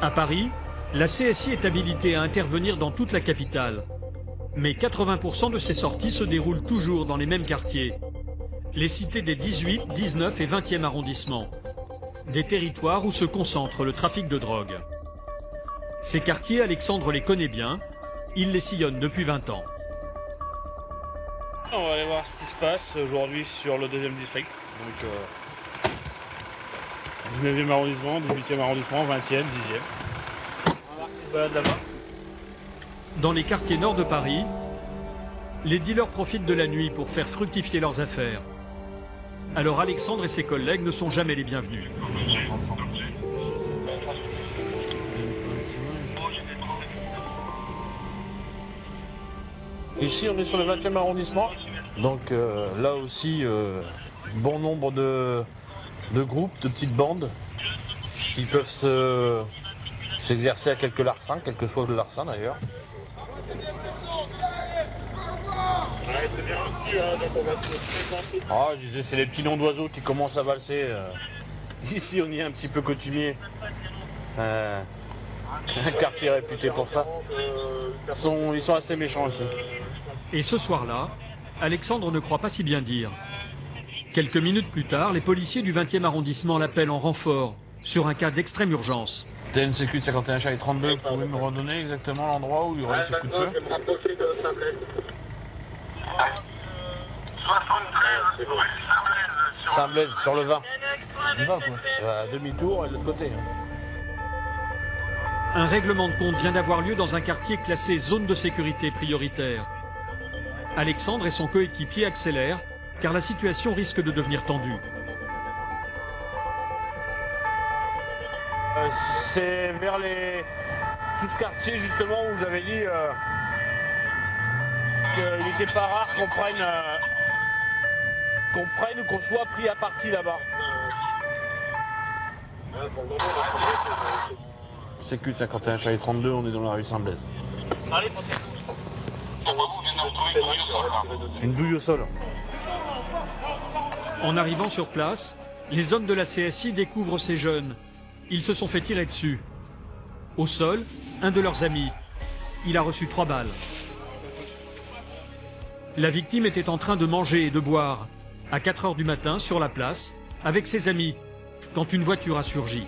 À Paris, la CSI est habilitée à intervenir dans toute la capitale. Mais 80% de ces sorties se déroulent toujours dans les mêmes quartiers. Les cités des 18, 19 et 20e arrondissements. Des territoires où se concentre le trafic de drogue. Ces quartiers, Alexandre les connaît bien. Il les sillonne depuis 20 ans. On va aller voir ce qui se passe aujourd'hui sur le 2e district. Donc 19e arrondissement, 18e arrondissement, 20e, 10e. On va voir qui se balade là-bas. Dans les quartiers nord de Paris, les dealers profitent de la nuit pour faire fructifier leurs affaires. Alors Alexandre et ses collègues ne sont jamais les bienvenus. Ici, on est sur le 20e arrondissement. Donc là aussi, bon nombre de groupes, de petites bandes qui peuvent s'exercer à quelques larcins, quel que soit le larcin d'ailleurs. Ah, je disais, c'est les petits noms d'oiseaux qui commencent à valser. Ici, on y est un petit peu coutumier. Un quartier réputé pour ça. Ils sont assez méchants aussi. Et ce soir-là, Alexandre ne croit pas si bien dire. Quelques minutes plus tard, les policiers du 20e arrondissement l'appellent en renfort sur un cas d'extrême urgence. TNCQ de 51 Charlie 32, vous pouvez me redonner exactement l'endroit où il y aurait ce coup de feu? 73 rue Saint-Blaise. Saint-Blaise, sur le 20. Du 20 quoi. À demi-tour et de l'autre côté. Un règlement de compte vient d'avoir lieu dans un quartier classé zone de sécurité prioritaire. Alexandre et son coéquipier accélèrent car la situation risque de devenir tendue. C'est vers tout ce quartier justement où vous avez dit qu'il n'était pas rare qu'on prenne ou qu'on soit pris à partie là-bas. CQ 51 Charlie 32, on est dans la rue Saint-Blaise. Une douille au sol. En arrivant sur place, les hommes de la CSI découvrent ces jeunes. Ils se sont fait tirer dessus. Au sol, un de leurs amis. Il a reçu 3 balles. La victime était en train de manger et de boire, à 4 h du matin, sur la place, avec ses amis, quand une voiture a surgi.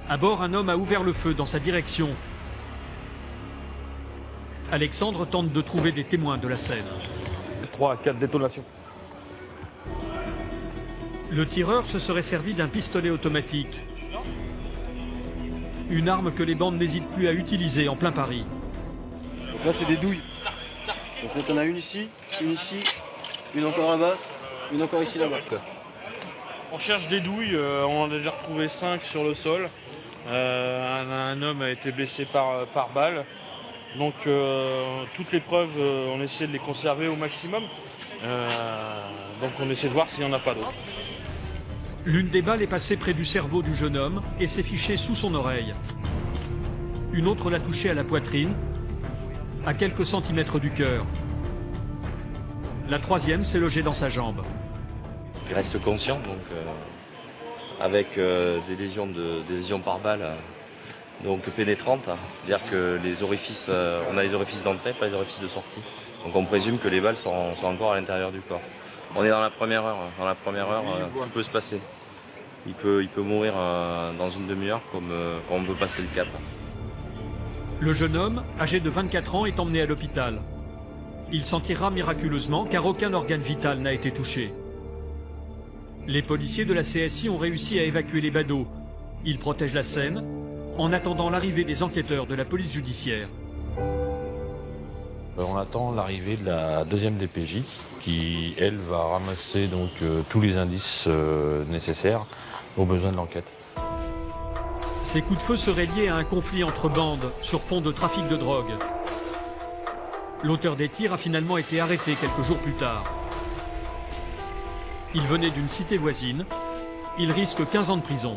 À bord, un homme a ouvert le feu dans sa direction. Alexandre tente de trouver des témoins de la scène. 3 à 4 détonations. Le tireur se serait servi d'un pistolet automatique. Une arme que les bandes n'hésitent plus à utiliser en plein Paris. Donc là c'est des douilles. Donc on en a une ici, une encore là-bas, une encore ici là-bas. On cherche des douilles, on en a déjà retrouvé 5 sur le sol. Un homme a été blessé par balle. Donc toutes les preuves, on essaie de les conserver au maximum. Donc on essaie de voir s'il n'y en a pas d'autres. L'une des balles est passée près du cerveau du jeune homme et s'est fichée sous son oreille. Une autre l'a touché à la poitrine, à quelques centimètres du cœur. La troisième s'est logée dans sa jambe. Il reste conscient, donc avec des lésions par balle, donc pénétrantes. C'est-à-dire que les orifices, on a les orifices d'entrée, pas les orifices de sortie. Donc on présume que les balles sont encore à l'intérieur du corps. On est dans la première heure. Dans la première heure, tout peut se passer. Il peut mourir dans une demi-heure comme on peut passer le cap. Le jeune homme, âgé de 24 ans, est emmené à l'hôpital. Il s'en tirera miraculeusement car aucun organe vital n'a été touché. Les policiers de la CSI ont réussi à évacuer les badauds. Ils protègent la scène en attendant l'arrivée des enquêteurs de la police judiciaire. On attend l'arrivée de la 2e DPJ qui, elle, va ramasser donc tous les indices nécessaires aux besoins de l'enquête. Ces coups de feu seraient liés à un conflit entre bandes sur fond de trafic de drogue. L'auteur des tirs a finalement été arrêté quelques jours plus tard. Il venait d'une cité voisine. Il risque 15 ans de prison.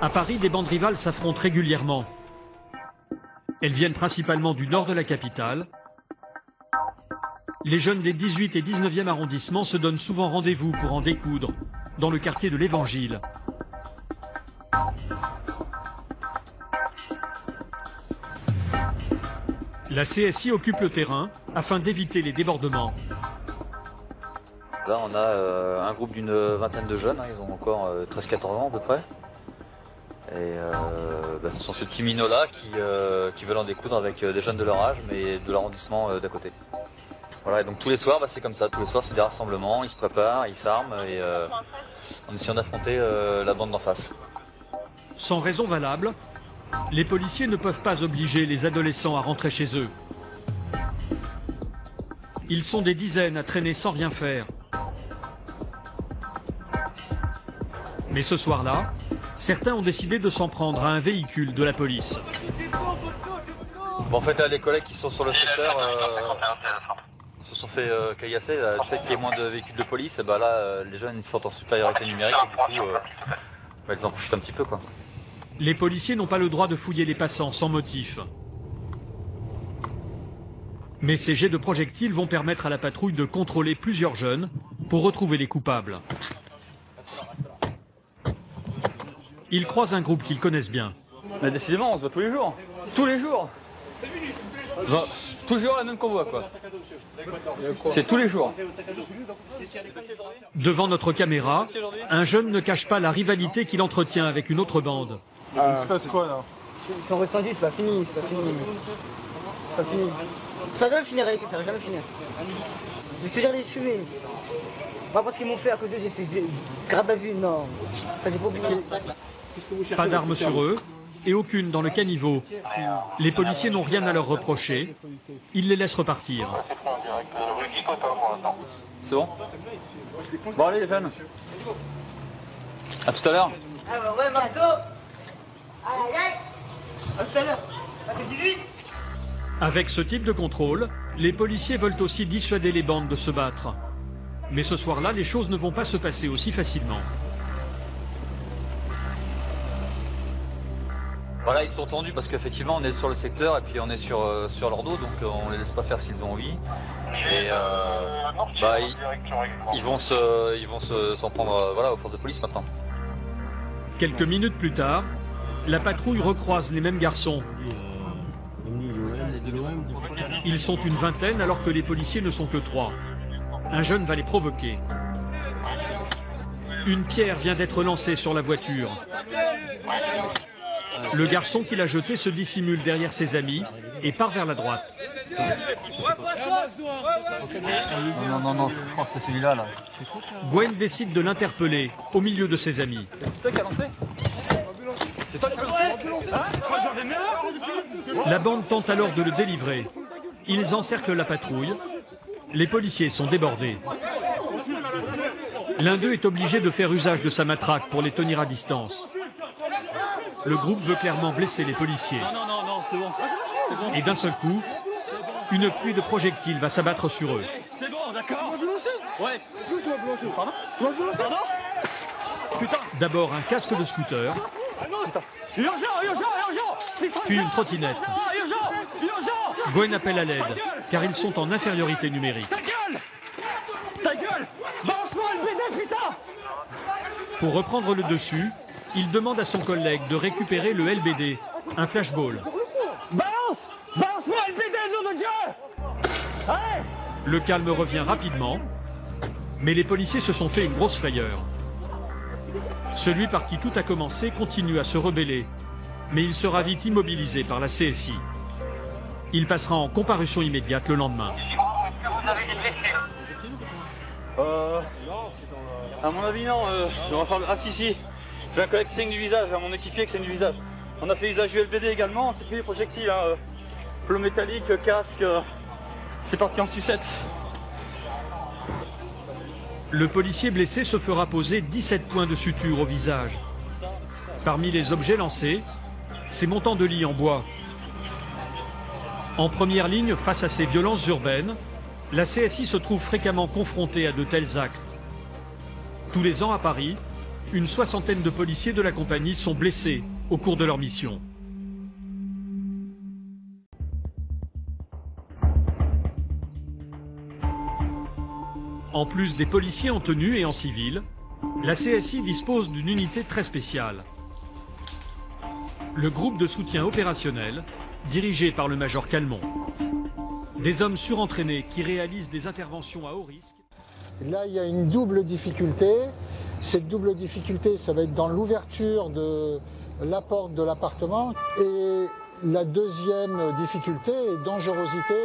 À Paris, des bandes rivales s'affrontent régulièrement. Elles viennent principalement du nord de la capitale Les jeunes des 18 et 19e arrondissements se donnent souvent rendez-vous pour en découdre, dans le quartier de l'Évangile. La CSI occupe le terrain afin d'éviter les débordements. Là, on a un groupe d'une vingtaine de jeunes, hein, ils ont encore 13-14 ans à peu près. Et ce sont ces petits minots-là qui veulent en découdre avec des jeunes de leur âge, mais de l'arrondissement d'à côté. Voilà, et donc tous les soirs, c'est comme ça. Tous les soirs, c'est des rassemblements, ils se préparent, ils s'arment, et en essayant d'affronter la bande d'en face. Sans raison valable, les policiers ne peuvent pas obliger les adolescents à rentrer chez eux. Ils sont des dizaines à traîner sans rien faire. Mais ce soir-là, certains ont décidé de s'en prendre à un véhicule de la police. Bon, en fait, là, les collègues qui sont sur le secteur se sont fait caillasser. Le fait qu'il y ait moins de véhicules de police, et là, les jeunes ils sont en supériorité numérique et du coup, ils en profitent un petit peu, quoi. Les policiers n'ont pas le droit de fouiller les passants sans motif. Mais ces jets de projectiles vont permettre à la patrouille de contrôler plusieurs jeunes pour retrouver les coupables. Ils croisent un groupe qu'ils connaissent bien. Mais décidément, on se voit tous les jours. Tous les jours. Genre, toujours la même convoi, quoi. C'est tous les jours. Devant notre caméra, un jeune ne cache pas la rivalité qu'il entretient avec une autre bande. C'est quoi là? Quand on redescend, c'est pas fini, c'est pas fini. C'est pas fini. Ça va jamais finir avec ça, va jamais finir. Je vais toujours les fumer. Pas parce qu'ils m'ont fait à cause d'eux, j'ai fait garde à vue, non. Ça j'ai pas oublié. Pas d'armes sur eux et aucune dans le caniveau. Les policiers n'ont rien à leur reprocher. Ils les laissent repartir. C'est bon? Bon allez les jeunes. À tout à l'heure. Ah ouais Marceau. Aïe aïe. À tout à l'heure. Ça fait 18. Avec ce type de contrôle, les policiers veulent aussi dissuader les bandes de se battre. Mais ce soir-là, les choses ne vont pas se passer aussi facilement. Voilà, ils sont tendus parce qu'effectivement on est sur le secteur et puis on est sur leur dos, donc on les laisse pas faire s'ils ont envie. Et ils vont s'en prendre aux forces de police maintenant. Quelques minutes plus tard, la patrouille recroise les mêmes garçons. Ils sont une vingtaine alors que les policiers ne sont que 3. Un jeune va les provoquer. Une pierre vient d'être lancée sur la voiture. Le garçon qui l'a jeté se dissimule derrière ses amis et part vers la droite. Non, je crois que c'est celui-là, là. Gwen décide de l'interpeller au milieu de ses amis. C'est toi qui as lancé? C'est toi qui as lancé? La bande tente alors de le délivrer. Ils encerclent la patrouille. Les policiers sont débordés. L'un d'eux est obligé de faire usage de sa matraque pour les tenir à distance. Le groupe veut clairement blesser les policiers. Non, c'est bon. Et d'un seul coup, une pluie de projectiles va s'abattre sur eux. C'est bon, d'accord. Ouais. Pardon? Putain. D'abord un casque de scooter, Urgent. puis une trottinette. Urgent. Gwen appelle à l'aide, car ils sont en infériorité numérique. Ta gueule. Balance-moi le bébé, putain. Pour reprendre le dessus, il demande à son collègue de récupérer le LBD, un flashball. Balance-moi le bébé, nom de Dieu. Allez. Le calme revient rapidement, mais les policiers se sont fait une grosse frayeur. Celui par qui tout a commencé continue à se rebeller, mais il sera vite immobilisé par la CSI. Il passera en comparution immédiate le lendemain. À mon avis, non. On va faire le... Ah si. J'ai un collègue qui saigne du visage, mon équipier qui saigne du visage. On a fait usage du LBD également, on s'est pris les projectiles, plomb métallique, casque. C'est parti en sucette. Le policier blessé se fera poser 17 points de suture au visage. Parmi les objets lancés, ces montants de lit en bois. En première ligne face à ces violences urbaines, la CSI se trouve fréquemment confrontée à de tels actes. Tous les ans à Paris, une soixantaine de policiers de la compagnie sont blessés au cours de leur mission. En plus des policiers en tenue et en civil, la CSI dispose d'une unité très spéciale. Le groupe de soutien opérationnel, dirigé par le major Calmont. Des hommes surentraînés qui réalisent des interventions à haut risque. Là, il y a une double difficulté. Cette double difficulté, ça va être dans l'ouverture de la porte de l'appartement. Et la deuxième difficulté et dangerosité,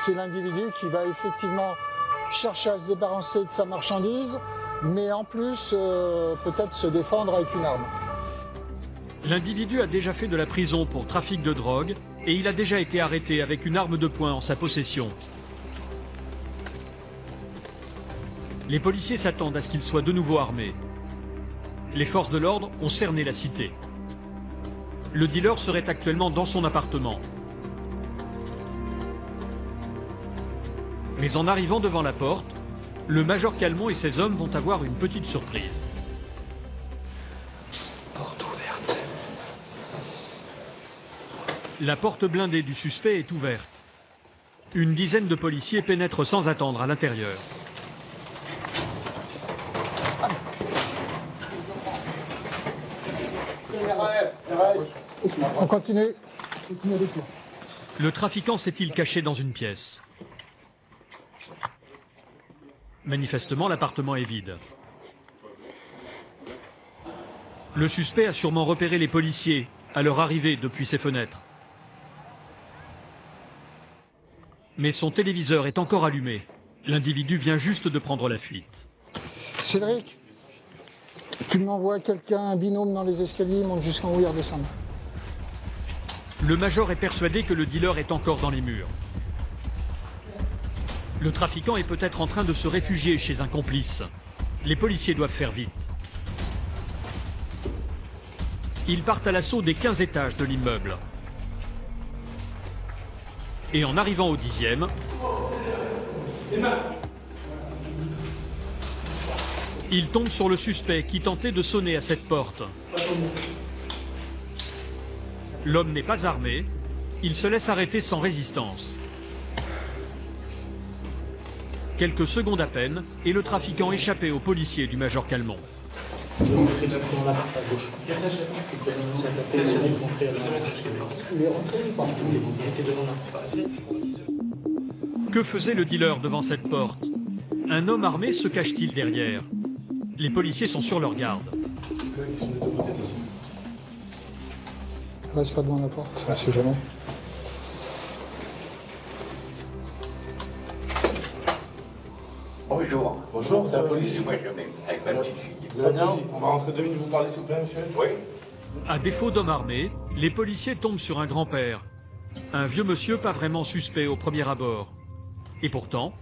c'est l'individu qui va effectivement chercher à se débarrasser de sa marchandise, mais en plus peut-être se défendre avec une arme. L'individu a déjà fait de la prison pour trafic de drogue et il a déjà été arrêté avec une arme de poing en sa possession. Les policiers s'attendent à ce qu'il soit de nouveau armé. Les forces de l'ordre ont cerné la cité. Le dealer serait actuellement dans son appartement. Mais en arrivant devant la porte, le major Calmont et ses hommes vont avoir une petite surprise. Porte ouverte. La porte blindée du suspect est ouverte. Une dizaine de policiers pénètrent sans attendre à l'intérieur. On continue. Le trafiquant s'est-il caché dans une pièce? Manifestement, l'appartement est vide. Le suspect a sûrement repéré les policiers à leur arrivée depuis ses fenêtres. Mais son téléviseur est encore allumé. L'individu vient juste de prendre la fuite. Cédric, tu m'envoies quelqu'un, un binôme dans les escaliers, il monte jusqu'en haut et redescend. Le major est persuadé que le dealer est encore dans les murs. Le trafiquant est peut-être en train de se réfugier chez un complice. Les policiers doivent faire vite. Ils partent à l'assaut des 15 étages de l'immeuble. Et en arrivant au 10e, ils tombent sur le suspect qui tentait de sonner à cette porte. L'homme n'est pas armé, il se laisse arrêter sans résistance. Quelques secondes à peine, et le trafiquant échappait aux policiers du major Calmont. Que faisait le dealer devant cette porte? Un homme armé se cache-t-il derrière? Les policiers sont sur leur garde. Reste pas devant la porte, on sait jamais. Bonjour. Bonjour, c'est la police. Moi, je viens avec ma petite fille. Vous allez bien? On va rentrer 2 minutes vous parler, s'il vous plaît, monsieur. Oui. À défaut d'homme armé, les policiers tombent sur un grand-père. Un vieux monsieur pas vraiment suspect au premier abord. Et pourtant...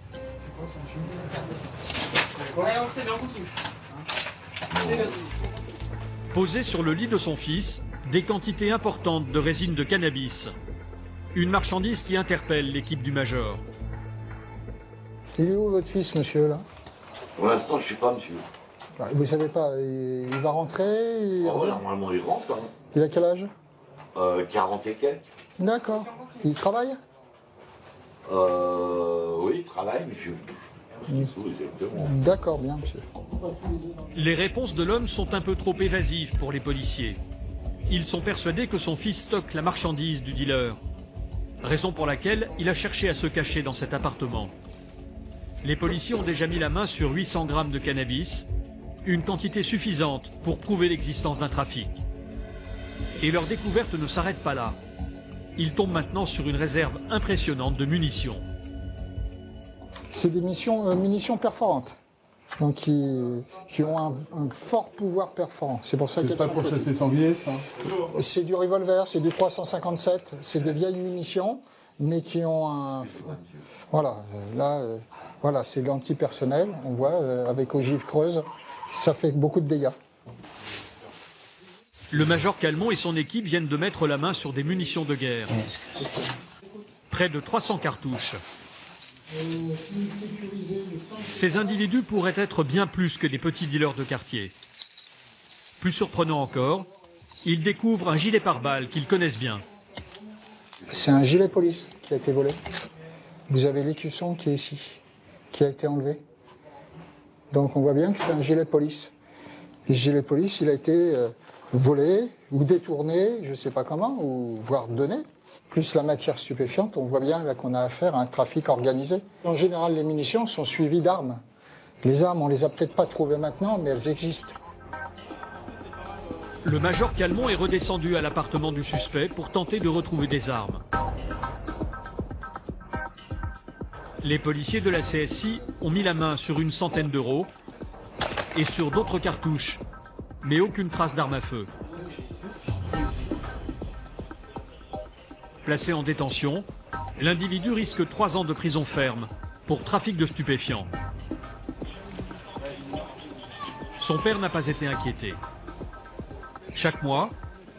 Posé sur le lit de son fils, des quantités importantes de résine de cannabis. Une marchandise qui interpelle l'équipe du major. Il est où votre fils, monsieur, là? Pour l'instant, je ne suis pas, monsieur. Vous savez pas, il va rentrer Normalement, il rentre. Hein. Il a quel âge? 40 et quelques. D'accord. Il travaille? Oui, il travaille, monsieur. Exactement. D'accord, bien, monsieur. Les réponses de l'homme sont un peu trop évasives pour les policiers. Ils sont persuadés que son fils stocke la marchandise du dealer. Raison pour laquelle il a cherché à se cacher dans cet appartement. Les policiers ont déjà mis la main sur 800 grammes de cannabis, une quantité suffisante pour prouver l'existence d'un trafic. Et leur découverte ne s'arrête pas là. Ils tombent maintenant sur une réserve impressionnante de munitions. C'est des munitions perforantes, donc qui ont un fort pouvoir perforant. C'est pour ça C'est pas pour chasser sanglier, ça? C'est du revolver, c'est du 357, c'est des vieilles munitions, mais qui ont un... Voilà, là, voilà, c'est l'antipersonnel, on voit, avec ogive creuse, ça fait beaucoup de dégâts. Le major Calmont et son équipe viennent de mettre la main sur des munitions de guerre. Près de 300 cartouches. Ces individus pourraient être bien plus que des petits dealers de quartier. Plus surprenant encore, ils découvrent un gilet pare-balles qu'ils connaissent bien. C'est un gilet police qui a été volé. Vous avez l'écusson qui est ici, qui a été enlevé. Donc on voit bien que c'est un gilet de police. Et ce gilet de police, il a été volé ou détourné, je ne sais pas comment, ou voire donné. Plus la matière stupéfiante, on voit bien là qu'on a affaire à un trafic organisé. En général, les munitions sont suivies d'armes. Les armes, on les a peut-être pas trouvées maintenant, mais elles existent. Le major Calmont est redescendu à l'appartement du suspect pour tenter de retrouver des armes. Les policiers de la CSI ont mis la main sur une centaine d'euros et sur d'autres cartouches, mais aucune trace d'arme à feu. Placé en détention, l'individu risque 3 ans de prison ferme pour trafic de stupéfiants. Son père n'a pas été inquiété. Chaque mois,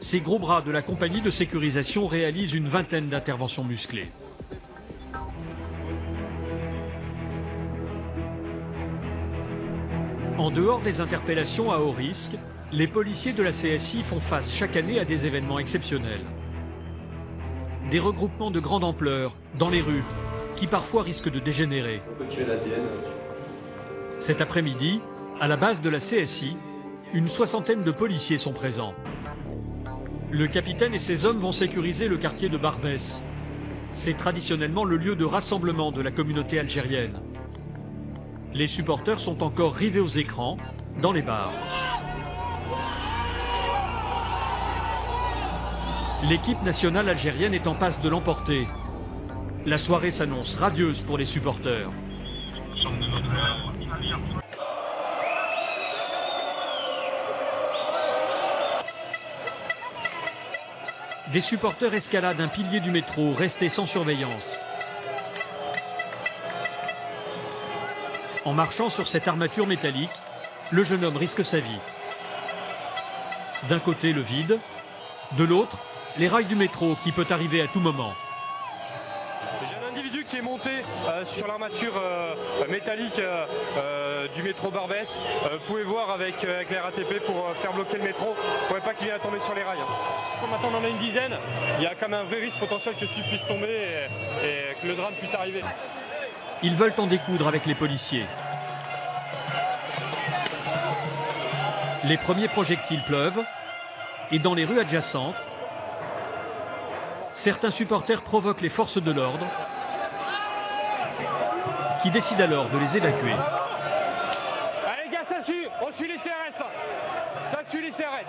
ces gros bras de la compagnie de sécurisation réalisent une vingtaine d'interventions musclées. En dehors des interpellations à haut risque, les policiers de la CSI font face chaque année à des événements exceptionnels. Des regroupements de grande ampleur, dans les rues, qui parfois risquent de dégénérer. Cet après-midi, à la base de la CSI, une soixantaine de policiers sont présents. Le capitaine et ses hommes vont sécuriser le quartier de Barbès. C'est traditionnellement le lieu de rassemblement de la communauté algérienne. Les supporters sont encore rivés aux écrans, dans les bars. L'équipe nationale algérienne est en passe de l'emporter. La soirée s'annonce radieuse pour les supporters. Des supporters escaladent un pilier du métro resté sans surveillance. En marchant sur cette armature métallique, le jeune homme risque sa vie. D'un côté, le vide. De l'autre, les rails du métro qui peut arriver à tout moment. J'ai un individu qui est monté sur l'armature métallique du métro Barbès. Vous pouvez voir avec la RATP pour faire bloquer le métro. Il ne faudrait pas qu'il vienne à tomber sur les rails. Comme maintenant on en a une dizaine, il y a quand même un vrai risque potentiel que celui puisse tomber et que le drame puisse arriver. Ils veulent en découdre avec les policiers. Les premiers projectiles pleuvent et dans les rues adjacentes, certains supporters provoquent les forces de l'ordre qui décident alors de les évacuer. Allez gars, ça suit, on suit les CRS. Ça suit les CRS.